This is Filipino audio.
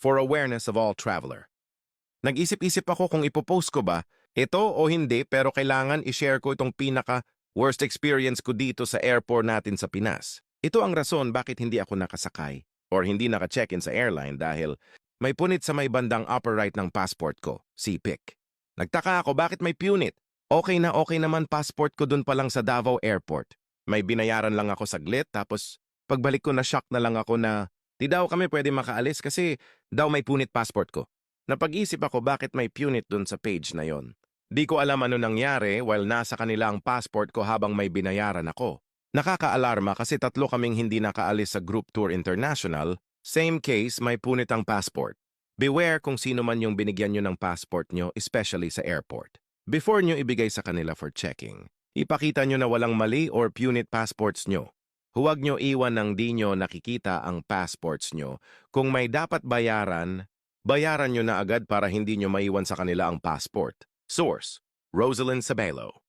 for awareness of all traveler. Nag-isip-isip ako kung ipopost ko ba ito o hindi, pero kailangan i-share ko itong pinaka-worst experience ko dito sa airport natin sa Pinas. Ito ang rason bakit hindi ako nakasakay or hindi naka-check-in sa airline dahil may punit sa may bandang upper right ng passport ko, CPIC. Nagtaka ako bakit may punit. Okay na okay naman passport ko dun pa lang sa Davao Airport. May binayaran lang ako saglit tapos pagbalik ko na shock na lang ako na di daw kami pwede makaalis kasi daw may punit passport ko. Napag-isip ako bakit may punit dun sa page na yon. Di ko alam ano nangyari while nasa kanila ang passport ko habang may binayaran ako. Nakaka-alarma kasi 3 kaming hindi nakaalis sa Group Tour International. Same case, may punit ang passport. Beware kung sino man yung binigyan nyo ng passport nyo, especially sa airport. Before nyo ibigay sa kanila for checking, ipakita nyo na walang mali or punit passports nyo. Huwag nyo iwan ng di nyo nakikita ang passports nyo. Kung may dapat bayaran, bayaran nyo na agad para hindi nyo maiwan sa kanila ang passport. Source: Rosalind Sabelo.